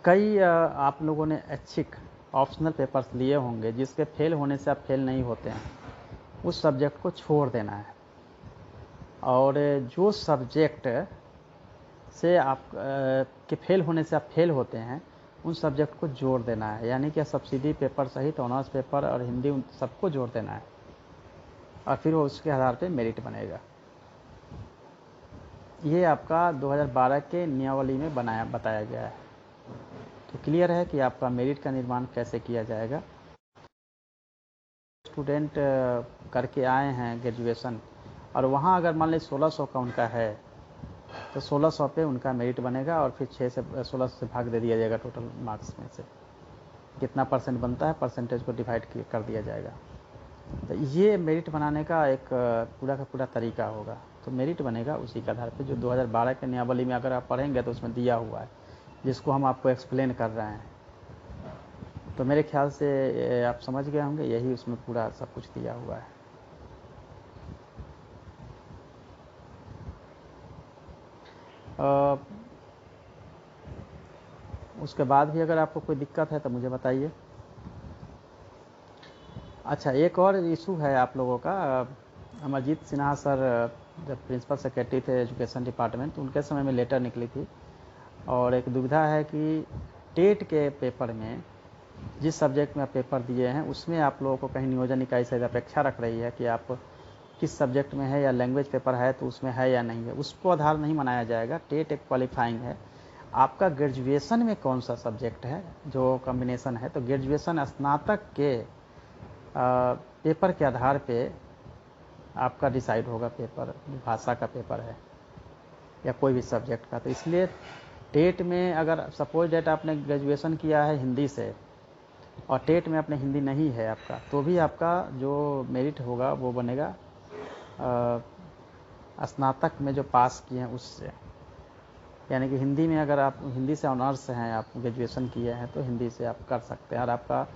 कई आप लोगों ने ऐच्छिक ऑप्शनल पेपर्स लिए होंगे जिसके फेल होने से आप फेल नहीं होते हैं, उस सब्जेक्ट को छोड़ देना है। और जो सब्जेक्ट से आप के फेल होने से आप फेल होते हैं, उन सब्जेक्ट को जोड़ देना है। यानी कि सब्सिडी पेपर सहित ऑनर्स पेपर और हिंदी उन सबको जोड़ देना है, और फिर वो उसके आधार पे मेरिट बनेगा। ये आपका 2012 के नियमावली में बताया गया है। तो क्लियर है कि आपका मेरिट का निर्माण कैसे किया जाएगा। स्टूडेंट करके आए हैं ग्रेजुएशन, और वहाँ अगर मान लीजिए 1600 का उनका है, तो 1600 पे उनका मेरिट बनेगा, और फिर 6 से 16 से भाग दे दिया जाएगा टोटल मार्क्स में से। कितना परसेंट बनता है, परसेंटेज को डिवाइड कर दिया जाएगा। तो ये मेरिट बनाने का एक पूरा का पूरा तरीका होगा। तो मेरिट बनेगा उसी के आधार पे, जो 2012 के नियमावली में अगर आप पढ़ेंगे तो उसमें दिया हुआ है, जिसको हम आपको एक्सप्लेन कर रहे हैं। तो मेरे ख्याल से आप समझ गए होंगे, यही उसमें पूरा सब कुछ दिया हुआ है। उसके बाद भी अगर आपको कोई दिक्कत है तो मुझे बताइए। अच्छा, एक और इशू है आप लोगों का। अमरजीत सिन्हा सर जब प्रिंसिपल सेक्रेटरी थे एजुकेशन डिपार्टमेंट, उनके समय में लेटर निकली थी, और एक दुविधा है कि टेट के पेपर में जिस सब्जेक्ट में आप पेपर दिए हैं उसमें आप लोगों को कहीं नियोजन इकाई से अपेक्षा रख रही है कि आप किस सब्जेक्ट में है, या लैंग्वेज पेपर है तो उसमें है या नहीं है, उसको आधार नहीं बनाया जाएगा। टेट एक क्वालिफाइंग है। आपका ग्रेजुएशन में कौन सा सब्जेक्ट है जो कॉम्बिनेशन है, तो ग्रेजुएशन स्नातक के पेपर के आधार पे आपका डिसाइड होगा। पेपर भाषा का पेपर है या कोई भी सब्जेक्ट का, तो इसलिए टेट में अगर सपोज डेट आपने ग्रेजुएशन किया है हिंदी से, और टेट में अपने हिंदी नहीं है आपका, तो भी आपका जो मेरिट होगा वो बनेगा स्नातक में जो पास किए हैं उससे। यानी कि हिंदी में अगर आप हिंदी से ऑनर्स हैं, आप ग्रेजुएशन किए हैं, तो हिंदी से आप कर सकते हैं और आपका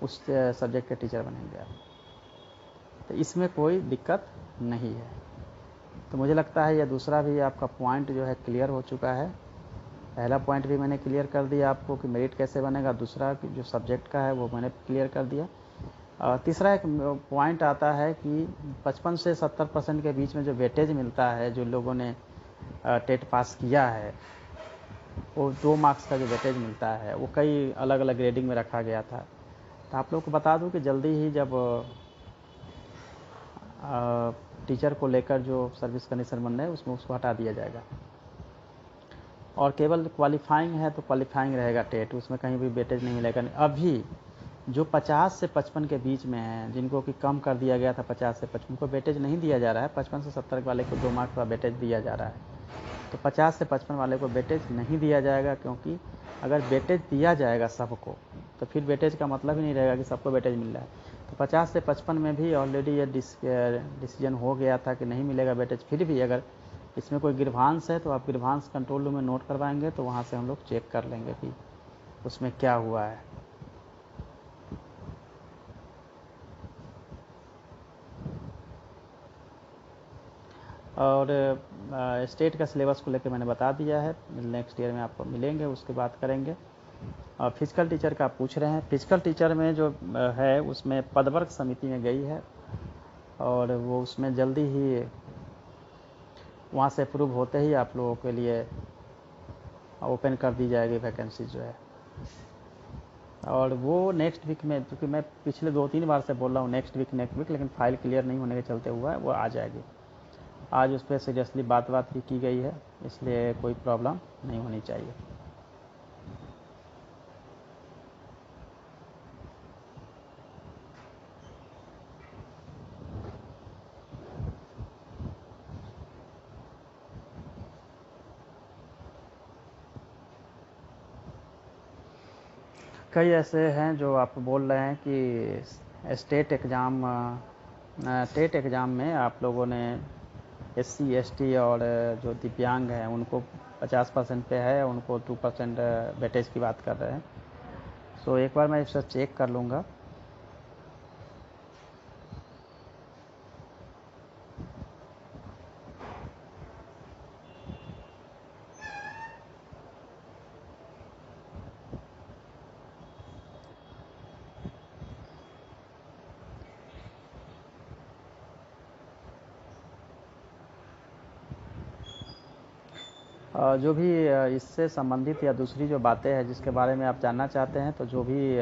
उस सब्जेक्ट के टीचर बनेंगे आप। तो इसमें कोई दिक्कत नहीं है। तो मुझे लगता है यह दूसरा भी आपका पॉइंट जो है क्लियर हो चुका है। पहला पॉइंट भी मैंने क्लियर कर दिया आपको कि मेरिट कैसे बनेगा, दूसरा जो सब्जेक्ट का है वो मैंने क्लियर कर दिया। तीसरा एक पॉइंट आता है कि 55 से 70% के बीच में जो वेटेज मिलता है, जो लोगों ने टेट पास किया है, वो 2 मार्क्स का जो वेटेज मिलता है वो कई अलग अलग ग्रेडिंग में रखा गया था। तो आप लोग को बता दूं कि जल्दी ही जब टीचर को लेकर जो सर्विस कंडीशन बन रहे हैं उसमें उसको हटा दिया जाएगा, और केवल क्वालिफाइंग है तो क्वालिफाइंग रहेगा टेट, उसमें कहीं भी वेटेज नहीं मिलेगा। अभी जो 50 से 55 के बीच में हैं, जिनको कि कम कर दिया गया था 50 से 55 को वेटेज नहीं दिया जा रहा है, 55 से 70 वाले को 2 मार्क्स का वेटेज दिया जा रहा है। तो 50 से 55 वाले को वेटेज नहीं दिया जाएगा, क्योंकि अगर वेटेज दिया जाएगा सबको तो फिर वेटेज का मतलब ही नहीं रहेगा कि सबको वेटेज मिल रहा है। तो 50 से 55 में भी ऑलरेडी ये डिसीजन हो गया था कि नहीं मिलेगा वेटेज। फिर भी अगर इसमें कोई गिरभांश है तो आप गिरभांश कंट्रोल रूम में नोट करवाएंगे, तो वहाँ से हम लोग चेक कर लेंगे कि उसमें क्या हुआ है। और स्टेट का सिलेबस को लेकर मैंने बता दिया है, नेक्स्ट ईयर में आपको मिलेंगे, उसके बात करेंगे। और फिजिकल टीचर का पूछ रहे हैं, फिजिकल टीचर में जो है उसमें पदवर्ग समिति में गई है, और वो उसमें जल्दी ही वहाँ से अप्रूव होते ही आप लोगों के लिए ओपन कर दी जाएगी वैकेंसी जो है। और वो नेक्स्ट वीक में, क्योंकि मैं पिछले 2-3 बार से बोल रहा हूँ नेक्स्ट वीक, लेकिन फाइल क्लियर नहीं होने के चलते हुआ है, वो आ जाएगी। आज उस पर सीरियसली बात भी की गई है, इसलिए कोई प्रॉब्लम नहीं होनी चाहिए। कई ऐसे हैं जो आप बोल रहे हैं कि टेट एग्ज़ाम में आप लोगों ने SC ST और जो दिव्यांग हैं उनको 50% पे है, उनको 2% वेटेज की बात कर रहे हैं। सो एक बार मैं इसे चेक कर लूँगा। जो भी इससे संबंधित या दूसरी जो बातें हैं जिसके बारे में आप जानना चाहते हैं, तो जो भी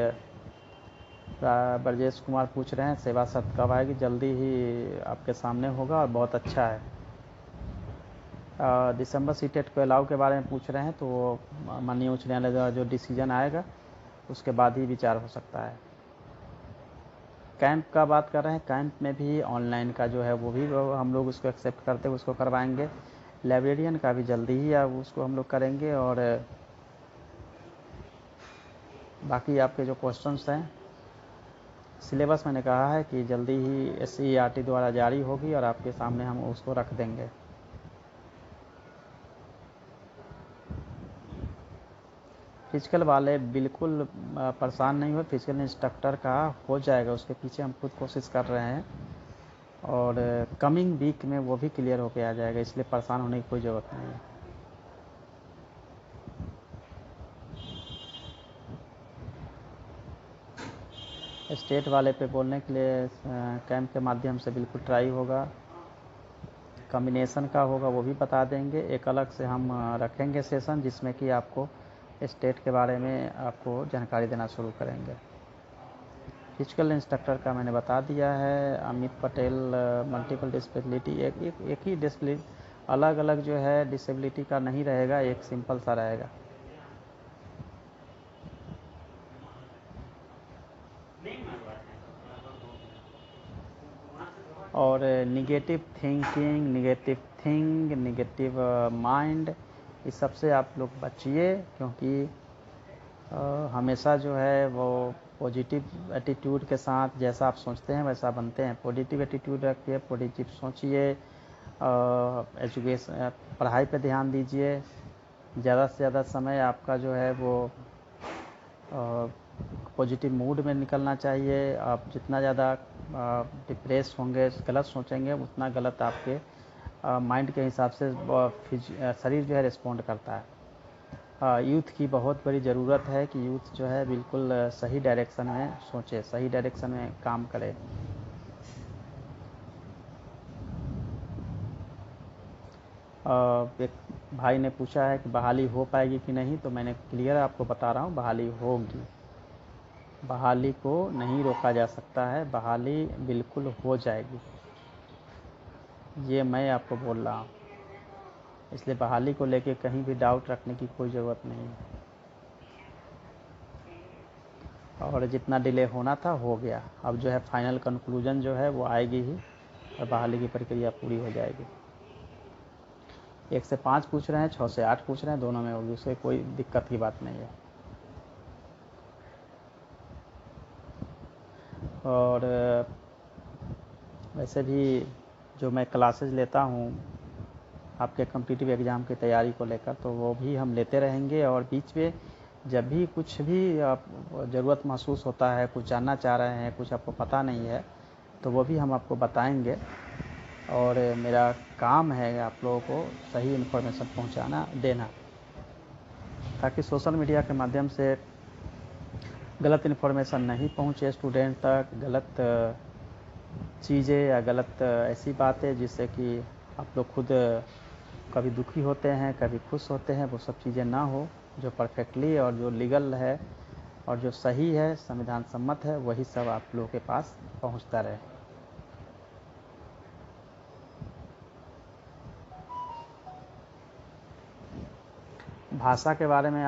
ब्रजेश कुमार पूछ रहे हैं सेवा शर्त कब आएगी, जल्दी ही आपके सामने होगा और बहुत अच्छा है। दिसंबर सीटेट को अलाउ के बारे में पूछ रहे हैं, तो वो माननीय उच्च न्यायालय द्वारा जो डिसीजन आएगा उसके बाद ही विचार हो सकता है। कैंप का बात कर रहे हैं, कैंप में भी ऑनलाइन का जो है वो भी हम लोग उसको एक्सेप्ट करते हुए उसको करवाएंगे। लाइब्रेरियन का भी जल्दी ही उसको हम लोग करेंगे। और बाकी आपके जो क्वेश्चंस हैं, सिलेबस मैंने कहा है कि जल्दी ही SCERT द्वारा जारी होगी और आपके सामने हम उसको रख देंगे। फिजिकल वाले बिल्कुल परेशान नहीं हो, फिजिकल इंस्ट्रक्टर का हो जाएगा, उसके पीछे हम खुद कोशिश कर रहे हैं और कमिंग वीक में वो भी क्लियर होके आ जाएगा, इसलिए परेशान होने की कोई ज़रूरत नहीं है। स्टेट वाले पे बोलने के लिए कैंप के माध्यम से बिल्कुल ट्राई होगा। कॉम्बिनेशन का होगा वो भी बता देंगे। एक अलग से हम रखेंगे सेशन जिसमें कि आपको स्टेट के बारे में आपको जानकारी देना शुरू करेंगे। फिजिकल इंस्ट्रक्टर का मैंने बता दिया है। अमित पटेल मल्टीपल डिसेबिलिटी, एक ही डिसेबिलिटी, अलग अलग जो है डिसेबिलिटी का नहीं रहेगा, एक सिंपल सा रहेगा। और निगेटिव थिंकिंग, निगेटिव माइंड, इस सब से आप लोग बचिए, क्योंकि हमेशा जो है वो पॉजिटिव एटीट्यूड के साथ जैसा आप सोचते हैं वैसा बनते हैं। पॉजिटिव एटीट्यूड रखिए, पॉजिटिव सोचिए, एजुकेशन पढ़ाई पे ध्यान दीजिए। ज़्यादा से ज़्यादा समय आपका जो है वो पॉजिटिव मूड में निकलना चाहिए। आप जितना ज़्यादा डिप्रेस होंगे, गलत सोचेंगे, उतना गलत आपके माइंड के हिसाब से शरीर जो है रिस्पॉन्ड करता है। यूथ की बहुत बड़ी ज़रूरत है कि यूथ जो है बिल्कुल सही डायरेक्शन में सोचे, सही डायरेक्शन में काम करे। एक भाई ने पूछा है कि बहाली हो पाएगी कि नहीं, तो मैंने क्लियर आपको बता रहा हूँ, बहाली होगी। बहाली को नहीं रोका जा सकता है, बहाली बिल्कुल हो जाएगी, ये मैं आपको बोल रहा हूँ। इसलिए बहाली को लेके कहीं भी डाउट रखने की कोई ज़रूरत नहीं है। और जितना डिले होना था हो गया, अब जो है फाइनल कंक्लूजन जो है वो आएगी ही और बहाली की प्रक्रिया पूरी हो जाएगी। 1 से 5 पूछ रहे हैं, 6 से 8 पूछ रहे हैं, दोनों में होगी, उससे कोई दिक्कत की बात नहीं है। और वैसे भी जो मैं क्लासेज लेता हूँ आपके कॉम्पिटिटिव एग्ज़ाम की तैयारी को लेकर, तो वो भी हम लेते रहेंगे। और बीच में जब भी कुछ भी आप ज़रूरत महसूस होता है, कुछ जानना चाह रहे हैं, कुछ आपको पता नहीं है, तो वो भी हम आपको बताएंगे। और मेरा काम है आप लोगों को सही इन्फॉर्मेशन पहुंचाना, देना, ताकि सोशल मीडिया के माध्यम से गलत इन्फॉर्मेशन नहीं पहुंचे स्टूडेंट तक, गलत चीज़ें या गलत ऐसी बातें जिससे कि आप लोग खुद कभी दुखी होते हैं, कभी खुश होते हैं, वो सब चीज़ें ना हो। जो परफेक्टली और जो लीगल है और जो सही है, संविधान सम्मत है, वही सब आप लोगों के पास पहुंचता रहे। भाषा के बारे में